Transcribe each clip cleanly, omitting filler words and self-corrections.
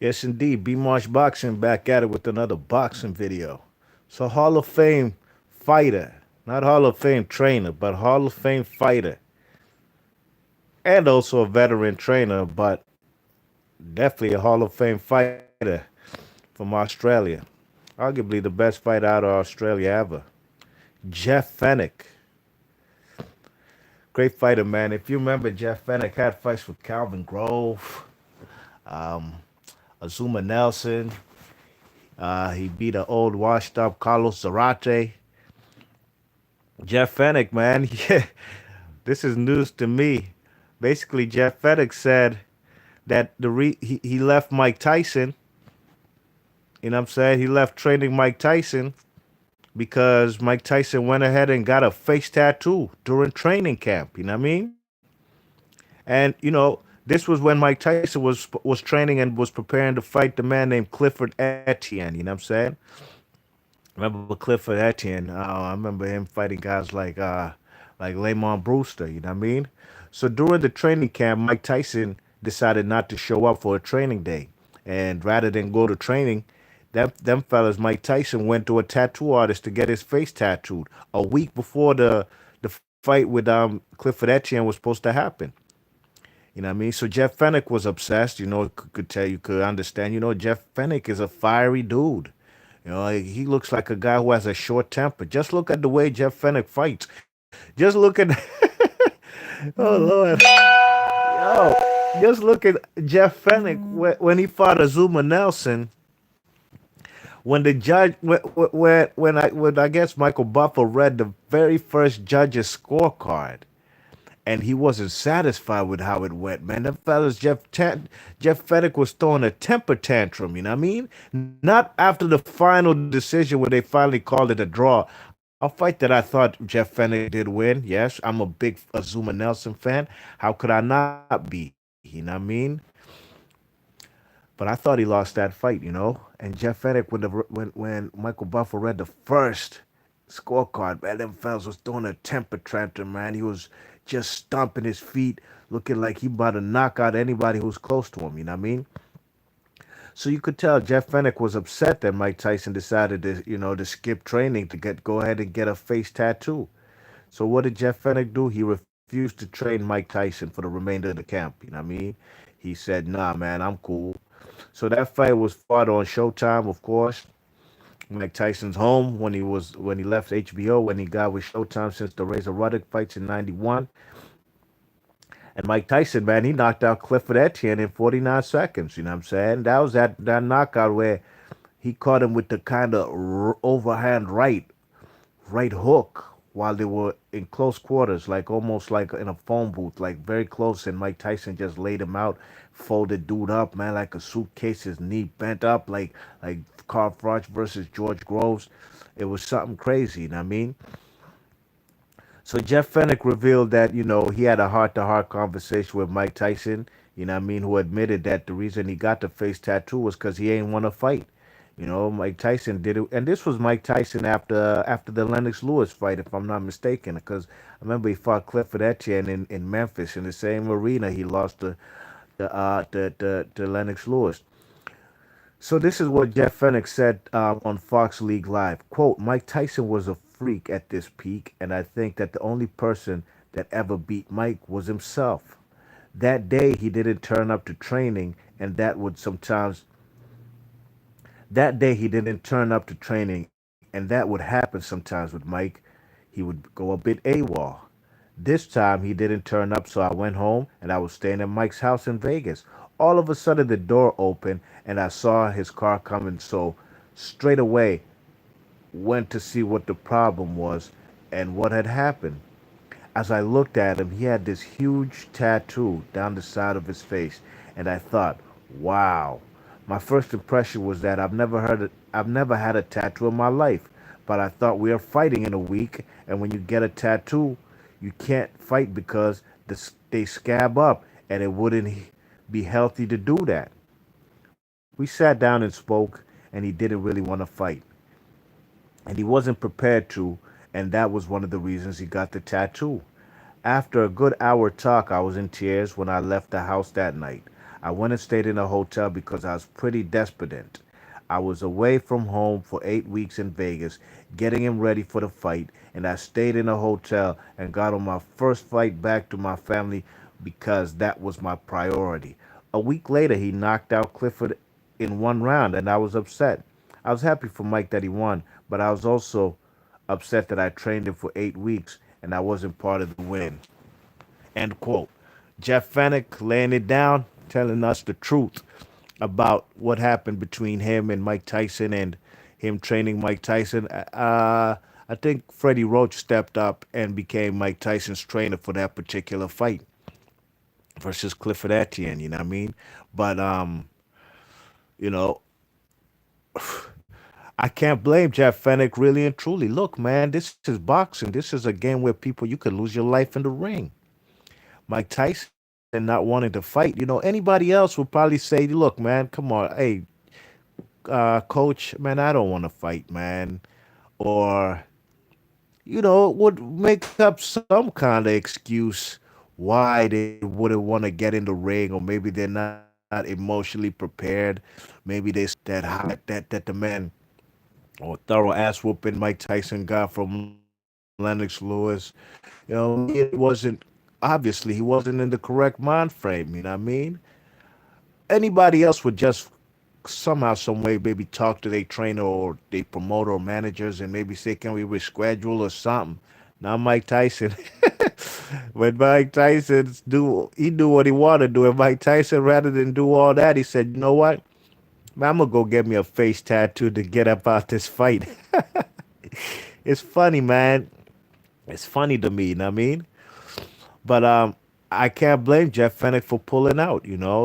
Yes, indeed. B Marsh Boxing back at it with another boxing video. So, Hall of Fame fighter, not Hall of Fame trainer, but Hall of Fame fighter, and also a veteran trainer, but definitely a Hall of Fame fighter from Australia. Arguably the best fighter out of Australia ever. Jeff Fenech. Great fighter, man. If you remember, Jeff Fenech had fights with Calvin Grove, um, Azuma Nelson. He beat an old washed up Carlos Zarate. Jeff Fenech, man, yeah, this is news to me. Basically, Jeff Fenech said that he left Mike Tyson. You know what I'm saying? He left training Mike Tyson because Mike Tyson went ahead and got a face tattoo during training camp. You know what I mean? And this was when Mike Tyson was training and was preparing to fight the man named Clifford Etienne. You know what I'm saying? Remember Clifford Etienne? I remember him fighting guys like Lamont Brewster. You know what I mean? So during the training camp, Mike Tyson decided not to show up for a training day, and rather than go to training, them fellas, Mike Tyson went to a tattoo artist to get his face tattooed a week before the fight with Clifford Etienne was supposed to happen. You know what I mean? So Jeff Fenech was obsessed. Could tell you could understand. Jeff Fenech is a fiery dude. Like, he looks like a guy who has a short temper. Just look at the way Jeff Fenech fights. Just look at, oh Lord, yo, just look at Jeff Fenech when he fought Azuma Nelson. When the judge, when I guess Michael Buffer read the very first judge's scorecard, and he wasn't satisfied with how it went, man. That fella's Jeff Fenech was throwing a temper tantrum, you know what I mean? Not after the final decision where they finally called it a draw. A fight that I thought Jeff Fenech did win. Yes, I'm a big Azuma Nelson fan. How could I not be? You know what I mean? But I thought he lost that fight. And Jeff Fenech, when Michael Buffer read the first scorecard, man, them fellas was throwing a temper tantrum, man. He was just stomping his feet, looking like he about to knock out anybody who's close to him. You know what I mean? So you could tell Jeff Fenech was upset that Mike Tyson decided to skip training to go ahead and get a face tattoo. So what did Jeff Fenech do? He refused to train Mike Tyson for the remainder of the camp. You know what I mean? He said, "Nah, man, I'm cool." So that fight was fought on Showtime, of course. Mike Tyson's home when he left HBO, when he got with Showtime since the Razor Ruddock fights in '91. And Mike Tyson, man, he knocked out Clifford Etienne in 49 seconds. You know what I'm saying? That was that knockout where he caught him with the kind of overhand right hook while they were in close quarters, like almost like in a phone booth, like very close. And Mike Tyson just laid him out, folded dude up, man, like a suitcase, his knee bent up, like Carl Froch versus George Groves. It was something crazy. You know what I mean? So Jeff Fenech revealed that, he had a heart-to-heart conversation with Mike Tyson, you know what I mean, who admitted that the reason he got the face tattoo was because he ain't want to fight. Mike Tyson did it, and this was Mike Tyson after the Lennox Lewis fight, if I'm not mistaken, because I remember he fought Clifford Etienne in Memphis in the same arena he lost to Lennox Lewis. So this is what Jeff Fenech said on Fox League Live. Quote, Mike Tyson was a freak at this peak, and I think that the only person that ever beat Mike was himself. That day he didn't turn up to training, and that day he didn't turn up to training, and that would happen sometimes with Mike. He would go a bit AWOL. This time he didn't turn up, so I went home and I was staying at Mike's house in Vegas. All of a sudden the door opened and I saw his car coming, so straight away went to see what the problem was and what had happened. As I looked at him, he had this huge tattoo down the side of his face, and I thought, "Wow." My first impression was that I've never had a tattoo in my life, but I thought we are fighting in a week, and when you get a tattoo, you can't fight because they scab up, and it wouldn't be healthy to do that. We sat down and spoke, and he didn't really want to fight, and he wasn't prepared to, and that was one of the reasons he got the tattoo. After a good hour talk, I was in tears when I left the house that night. I went and stayed in a hotel because I was pretty desperate. I was away from home for 8 weeks in Vegas, getting him ready for the fight, and I stayed in a hotel and got on my first flight back to my family because that was my priority. A week later, he knocked out Clifford in one round, and I was upset. I was happy for Mike that he won, but I was also upset that I trained him for 8 weeks and I wasn't part of the win. End quote. Jeff Fenech laying it down, telling us the truth about what happened between him and Mike Tyson and him training Mike Tyson. I think Freddie Roach stepped up and became Mike Tyson's trainer for that particular fight versus Clifford Etienne. You know what I mean? But you know, I can't blame Jeff Fenech really and truly. Look, man, this is boxing. This is a game where people you could lose your life in the ring. Mike Tyson not wanting to fight. Anybody else would probably say, "Look, man, come on, hey, coach, man, I don't want to fight, man," or would make up some kind of excuse why they wouldn't want to get in the ring, or maybe they're not emotionally prepared. Maybe they saw that the man or thorough ass whooping Mike Tyson got from Lennox Lewis. Maybe it wasn't. Obviously, he wasn't in the correct mind frame. You know what I mean? Anybody else would just somehow, some way, maybe talk to their trainer or their promoter or managers and maybe say, "Can we reschedule or something?" Not Mike Tyson. When Mike Tyson he do what he wanted to do. And Mike Tyson, rather than do all that, he said, "You know what? Man, I'm gonna go get me a face tattoo to get up out this fight." It's funny, man. It's funny to me. You know what I mean? But I can't blame Jeff Fenech for pulling out.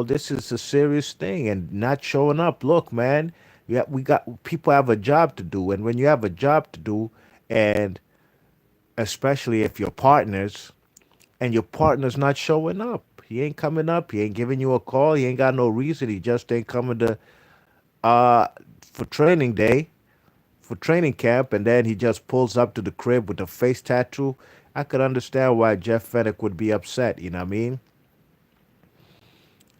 This is a serious thing and not showing up. Look, man, we got people have a job to do, and when you have a job to do, and especially if you're partners, and your partner's not showing up, he ain't coming up, he ain't giving you a call, he ain't got no reason, he just ain't coming to uh for training day, for training camp, and then he just pulls up to the crib with a face tattoo. I could understand why Jeff Fenech would be upset. You know what I mean?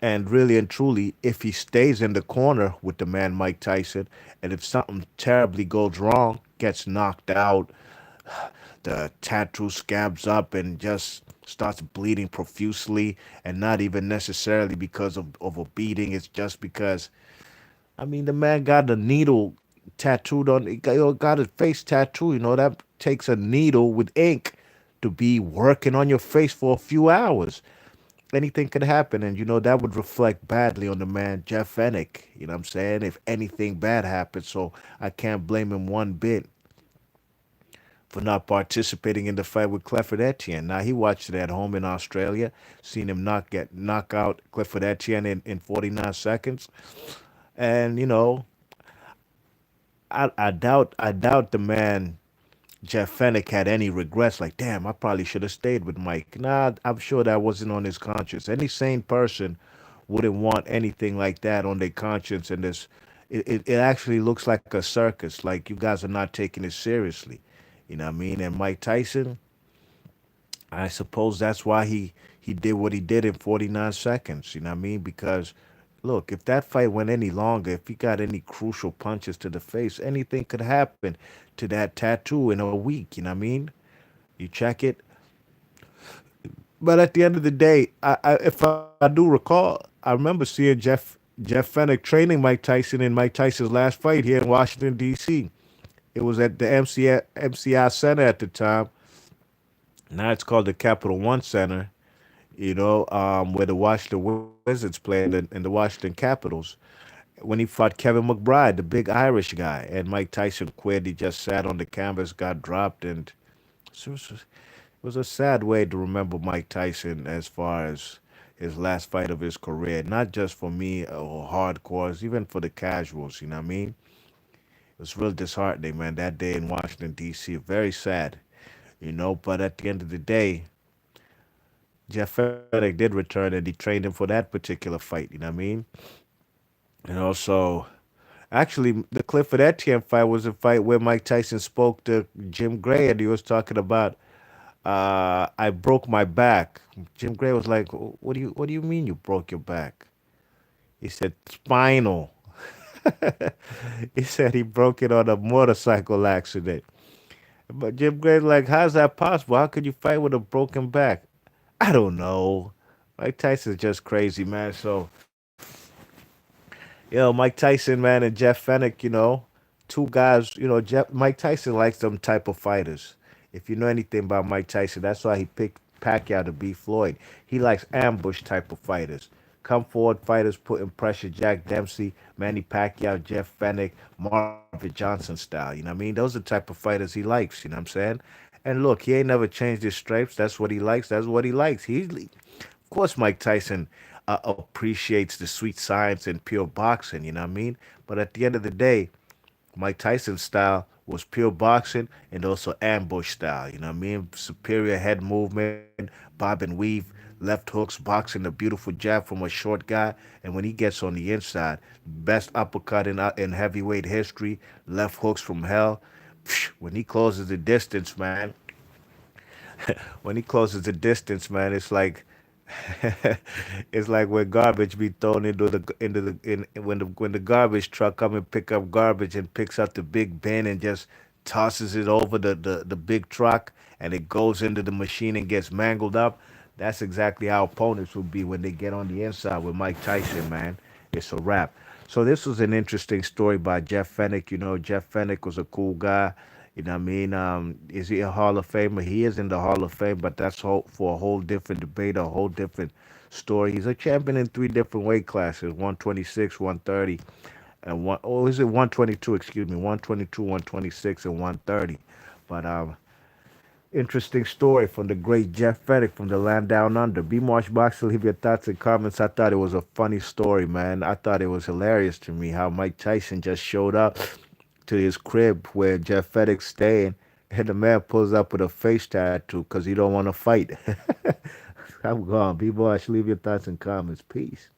And really and truly, if he stays in the corner with the man Mike Tyson, and if something terribly goes wrong, gets knocked out, the tattoo scabs up and just starts bleeding profusely, and not even necessarily because of a beating, it's just because, I mean, the man got a needle tattooed on, he got a face tattoo, that takes a needle with ink to be working on your face for a few hours. Anything could happen, and that would reflect badly on the man Jeff Fenech. You know what I'm saying? If anything bad happens, so I can't blame him one bit for not participating in the fight with Clifford Etienne. Now he watched it at home in Australia, seen him knock out Clifford Etienne in 49 seconds, and I doubt the man Jeff Fenech had any regrets. Like, damn, I probably should have stayed with Mike. Nah, I'm sure that wasn't on his conscience. Any sane person wouldn't want anything like that on their conscience. And it actually looks like a circus. Like you guys are not taking it seriously. You know what I mean? And Mike Tyson, I suppose that's why he did what he did in 49 seconds. You know what I mean? Because look, if that fight went any longer, if he got any crucial punches to the face, anything could happen to that tattoo in a week. You know what I mean? You check it. But at the end of the day, if I do recall, I remember seeing Jeff Fenech training Mike Tyson in Mike Tyson's last fight here in Washington D.C. It was at the MCI Center at the time. Now it's called the Capital One Center. Where the Washington Wizards play in the Washington Capitals. When he fought Kevin McBride, the big Irish guy, and Mike Tyson quit. He just sat on the canvas, got dropped, and it was a sad way to remember Mike Tyson as far as his last fight of his career. Not just for me or hardcores, even for the casuals. You know what I mean? It was real disheartening, man. That day in Washington D.C. Very sad. But at the end of the day, Jeff Fenech did return and he trained him for that particular fight. You know what I mean? So actually, the Clifford Etienne fight was a fight where Mike Tyson spoke to Jim Gray and he was talking about, I broke my back. Jim Gray was like, "What do you mean you broke your back?" He said spinal. He said he broke it on a motorcycle accident. But Jim Gray's like, how's that possible? How could you fight with a broken back? I don't know. Mike Tyson's just crazy, man. So, Mike Tyson, man, and Jeff Fenech, two guys, Mike Tyson likes them type of fighters. If you know anything about Mike Tyson, that's why he picked Pacquiao to beat Floyd. He likes ambush type of fighters. Come forward fighters putting pressure, Jack Dempsey, Manny Pacquiao, Jeff Fenech, Marvin Johnson style. You know what I mean? Those are the type of fighters he likes, you know what I'm saying? And look, he ain't never changed his stripes. That's what he likes. That's what he likes. Of course, Mike Tyson appreciates the sweet science and pure boxing, you know what I mean? But at the end of the day, Mike Tyson's style was pure boxing and also ambush style. You know what I mean? Superior head movement, bob and weave, left hooks, boxing, a beautiful jab from a short guy. And when he gets on the inside, best uppercut in heavyweight history, left hooks from hell. When he closes the distance, man, when he closes the distance, man, it's like it's like when garbage be thrown when the garbage truck come and pick up garbage and picks up the big bin and just tosses it over the big truck and it goes into the machine and gets mangled up. That's exactly how opponents will be when they get on the inside with Mike Tyson, man. It's a wrap. So this was an interesting story by Jeff Fenech. Jeff Fenech was a cool guy. You know what I mean? Is he a Hall of Famer? He is in the Hall of Fame, but that's for a whole different debate, a whole different story. He's a champion in three different weight classes: 126, 130, and one. Oh, is it 122? Excuse me, 122, 126, and 130. But interesting story from the great Jeff Fenech from the land down under. B Marsh Boxer, leave your thoughts and comments. I thought it was a funny story, man. I thought it was hilarious to me how Mike Tyson just showed up to his crib where Jeff Fenech's staying, and the man pulls up with a face tattoo because he don't want to fight. I'm gone. B Marsh, leave your thoughts and comments. Peace.